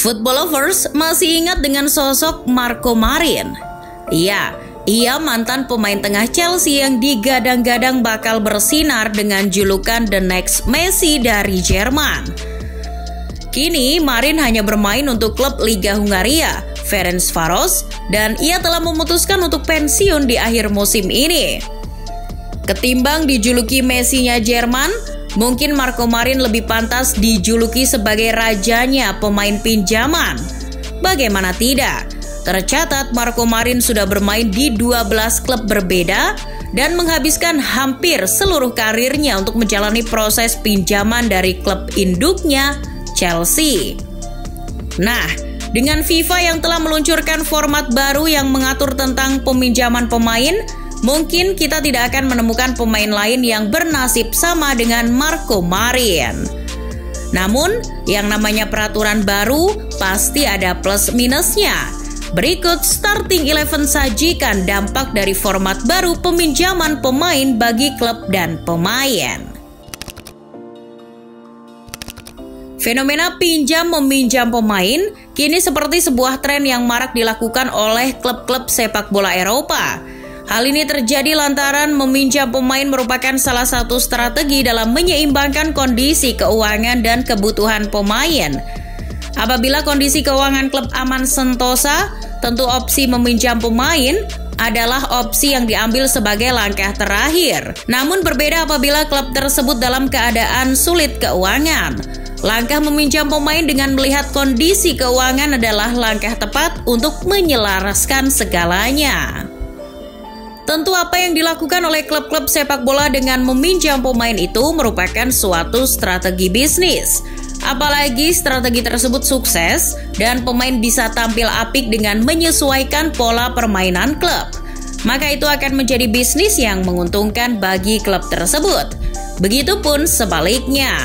Football lovers masih ingat dengan sosok Marco Marin? Iya, ia mantan pemain tengah Chelsea yang digadang-gadang bakal bersinar dengan julukan The Next Messi dari Jerman. Kini Marin hanya bermain untuk klub Liga Hungaria, Ferencváros, dan ia telah memutuskan untuk pensiun di akhir musim ini. Ketimbang dijuluki Messi-nya Jerman, mungkin Marco Marin lebih pantas dijuluki sebagai rajanya pemain pinjaman. Bagaimana tidak? Tercatat Marco Marin sudah bermain di 12 klub berbeda dan menghabiskan hampir seluruh karirnya untuk menjalani proses pinjaman dari klub induknya, Chelsea. Nah, dengan FIFA yang telah meluncurkan format baru yang mengatur tentang peminjaman pemain, mungkin kita tidak akan menemukan pemain lain yang bernasib sama dengan Marco Marin. Namun, yang namanya peraturan baru pasti ada plus minusnya. Berikut Starting 11 sajikan dampak dari format baru peminjaman pemain bagi klub dan pemain. Fenomena pinjam-meminjam pemain kini seperti sebuah tren yang marak dilakukan oleh klub-klub sepak bola Eropa. Hal ini terjadi lantaran meminjam pemain merupakan salah satu strategi dalam menyeimbangkan kondisi keuangan dan kebutuhan pemain. Apabila kondisi keuangan klub aman sentosa, tentu opsi meminjam pemain adalah opsi yang diambil sebagai langkah terakhir. Namun berbeda apabila klub tersebut dalam keadaan sulit keuangan. Langkah meminjam pemain dengan melihat kondisi keuangan adalah langkah tepat untuk menyelaraskan segalanya. Tentu apa yang dilakukan oleh klub-klub sepak bola dengan meminjam pemain itu merupakan suatu strategi bisnis. Apalagi strategi tersebut sukses dan pemain bisa tampil apik dengan menyesuaikan pola permainan klub. Maka itu akan menjadi bisnis yang menguntungkan bagi klub tersebut. Begitupun sebaliknya.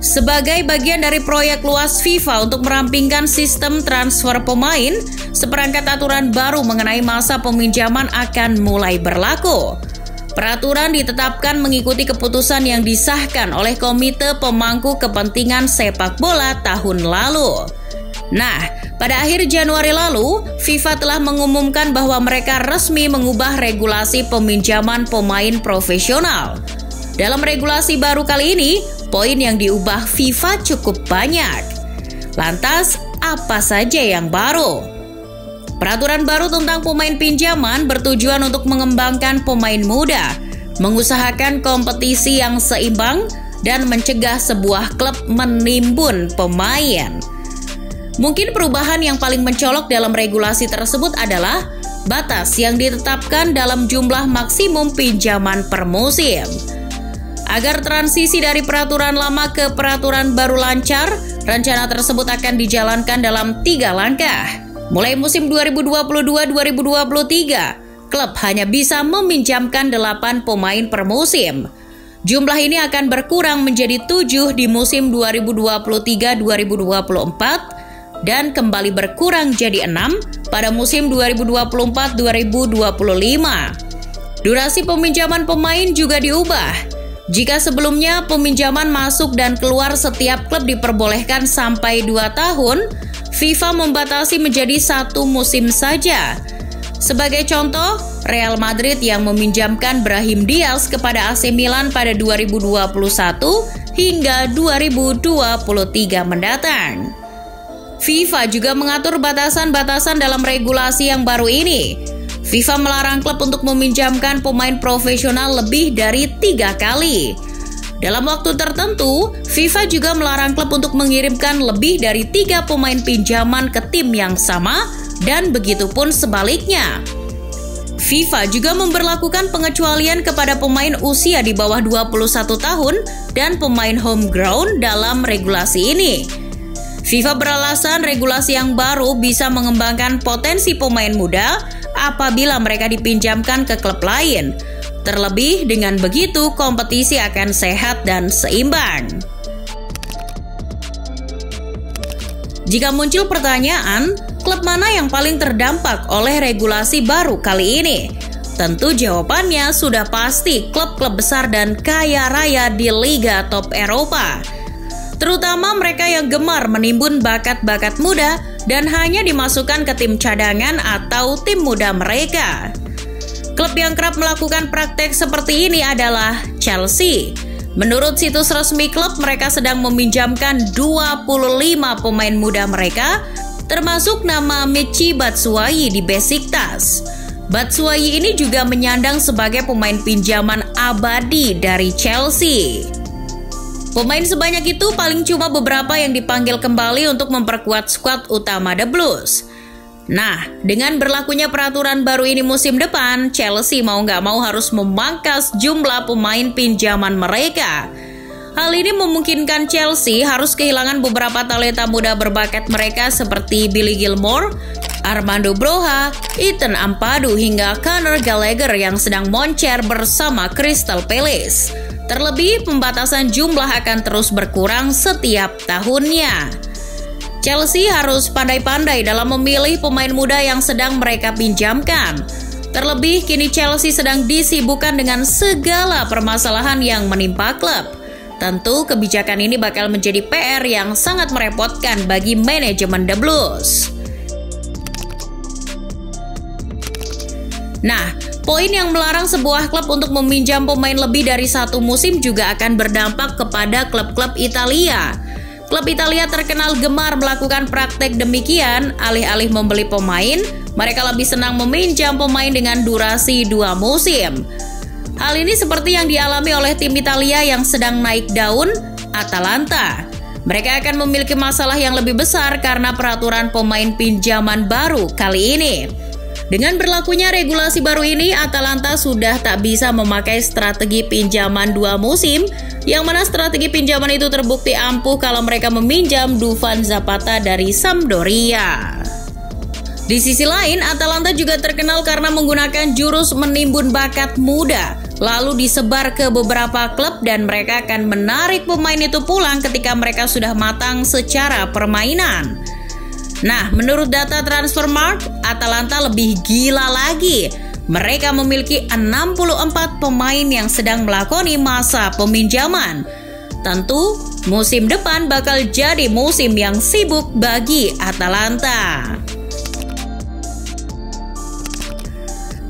Sebagai bagian dari proyek luas FIFA untuk merampingkan sistem transfer pemain, seperangkat aturan baru mengenai masa peminjaman akan mulai berlaku. Peraturan ditetapkan mengikuti keputusan yang disahkan oleh Komite Pemangku Kepentingan Sepak Bola tahun lalu. Nah, pada akhir Januari lalu, FIFA telah mengumumkan bahwa mereka resmi mengubah regulasi peminjaman pemain profesional. Dalam regulasi baru kali ini, poin yang diubah FIFA cukup banyak. Lantas, apa saja yang baru? Peraturan baru tentang pemain pinjaman bertujuan untuk mengembangkan pemain muda, mengusahakan kompetisi yang seimbang, dan mencegah sebuah klub menimbun pemain. Mungkin perubahan yang paling mencolok dalam regulasi tersebut adalah batas yang ditetapkan dalam jumlah maksimum pinjaman per musim. Agar transisi dari peraturan lama ke peraturan baru lancar, rencana tersebut akan dijalankan dalam 3 langkah. Mulai musim 2022-2023, klub hanya bisa meminjamkan 8 pemain per musim. Jumlah ini akan berkurang menjadi 7 di musim 2023-2024 dan kembali berkurang jadi 6 pada musim 2024-2025. Durasi peminjaman pemain juga diubah. Jika sebelumnya peminjaman masuk dan keluar setiap klub diperbolehkan sampai 2 tahun, FIFA membatasi menjadi 1 musim saja. Sebagai contoh, Real Madrid yang meminjamkan Brahim Diaz kepada AC Milan pada 2021 hingga 2023 mendatang. FIFA juga mengatur batasan-batasan dalam regulasi yang baru ini. FIFA melarang klub untuk meminjamkan pemain profesional lebih dari 3 kali. Dalam waktu tertentu, FIFA juga melarang klub untuk mengirimkan lebih dari 3 pemain pinjaman ke tim yang sama, dan begitu pun sebaliknya. FIFA juga memberlakukan pengecualian kepada pemain usia di bawah 21 tahun dan pemain homegrown dalam regulasi ini. FIFA beralasan regulasi yang baru bisa mengembangkan potensi pemain muda apabila mereka dipinjamkan ke klub lain. Terlebih dengan begitu kompetisi akan sehat dan seimbang. Jika muncul pertanyaan, klub mana yang paling terdampak oleh regulasi baru kali ini? Tentu jawabannya sudah pasti klub-klub besar dan kaya raya di Liga Top Eropa. terutama mereka yang gemar menimbun bakat-bakat muda dan hanya dimasukkan ke tim cadangan atau tim muda mereka. Klub yang kerap melakukan praktek seperti ini adalah Chelsea. Menurut situs resmi klub, mereka sedang meminjamkan 25 pemain muda mereka, termasuk nama Michy Batshuayi di Besiktas. Batshuayi ini juga menyandang sebagai pemain pinjaman abadi dari Chelsea. Pemain sebanyak itu paling cuma beberapa yang dipanggil kembali untuk memperkuat skuad utama The Blues. Nah, dengan berlakunya peraturan baru ini musim depan, Chelsea mau nggak mau harus memangkas jumlah pemain pinjaman mereka. Hal ini memungkinkan Chelsea harus kehilangan beberapa talenta muda berbakat mereka seperti Billy Gilmour, Armando Broja, Ethan Ampadu hingga Conor Gallagher yang sedang moncer bersama Crystal Palace. Terlebih, pembatasan jumlah akan terus berkurang setiap tahunnya. Chelsea harus pandai-pandai dalam memilih pemain muda yang sedang mereka pinjamkan. Terlebih, kini Chelsea sedang disibukkan dengan segala permasalahan yang menimpa klub. Tentu, kebijakan ini bakal menjadi PR yang sangat merepotkan bagi manajemen The Blues. Nah, poin yang melarang sebuah klub untuk meminjam pemain lebih dari satu musim juga akan berdampak kepada klub-klub Italia. Klub Italia terkenal gemar melakukan praktek demikian. Alih-alih membeli pemain, mereka lebih senang meminjam pemain dengan durasi 2 musim. Hal ini seperti yang dialami oleh tim Italia yang sedang naik daun, Atalanta. Mereka akan memiliki masalah yang lebih besar karena peraturan pemain pinjaman baru kali ini. Dengan berlakunya regulasi baru ini, Atalanta sudah tak bisa memakai strategi pinjaman 2 musim, yang mana strategi pinjaman itu terbukti ampuh kalau mereka meminjam Dufan Zapata dari Sampdoria. Di sisi lain, Atalanta juga terkenal karena menggunakan jurus menimbun bakat muda, lalu disebar ke beberapa klub dan mereka akan menarik pemain itu pulang ketika mereka sudah matang secara permainan. Nah, menurut data Transfermarkt, Atalanta lebih gila lagi. Mereka memiliki 64 pemain yang sedang melakoni masa peminjaman. Tentu, musim depan bakal jadi musim yang sibuk bagi Atalanta.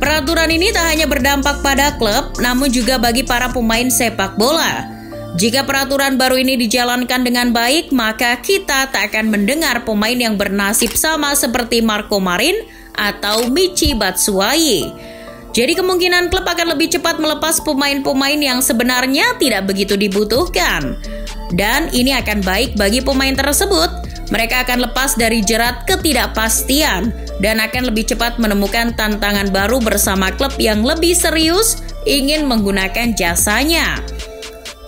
Peraturan ini tak hanya berdampak pada klub, namun juga bagi para pemain sepak bola. Jika peraturan baru ini dijalankan dengan baik, maka kita tak akan mendengar pemain yang bernasib sama seperti Marco Marin atau Michy Batshuayi. Jadi kemungkinan klub akan lebih cepat melepas pemain-pemain yang sebenarnya tidak begitu dibutuhkan. Dan ini akan baik bagi pemain tersebut. Mereka akan lepas dari jerat ketidakpastian dan akan lebih cepat menemukan tantangan baru bersama klub yang lebih serius ingin menggunakan jasanya.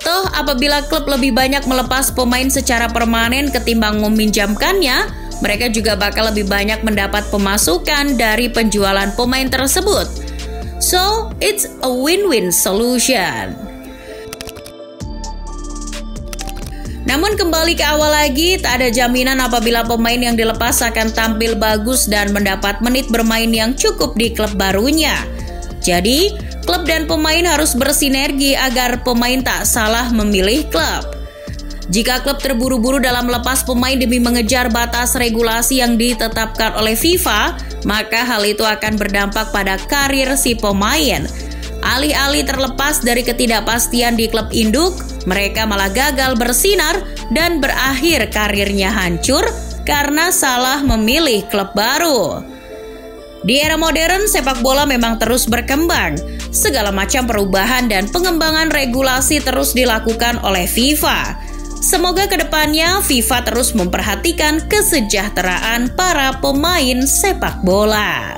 Toh, apabila klub lebih banyak melepas pemain secara permanen ketimbang meminjamkannya, mereka juga bakal lebih banyak mendapat pemasukan dari penjualan pemain tersebut. So, it's a win-win solution. Namun kembali ke awal lagi, tak ada jaminan apabila pemain yang dilepas akan tampil bagus dan mendapat menit bermain yang cukup di klub barunya. Jadi, klub dan pemain harus bersinergi agar pemain tak salah memilih klub. Jika klub terburu-buru dalam melepas pemain demi mengejar batas regulasi yang ditetapkan oleh FIFA, maka hal itu akan berdampak pada karir si pemain. Alih-alih terlepas dari ketidakpastian di klub induk, mereka malah gagal bersinar dan berakhir karirnya hancur karena salah memilih klub baru. Di era modern, sepak bola memang terus berkembang. Segala macam perubahan dan pengembangan regulasi terus dilakukan oleh FIFA. Semoga kedepannya FIFA terus memperhatikan kesejahteraan para pemain sepak bola.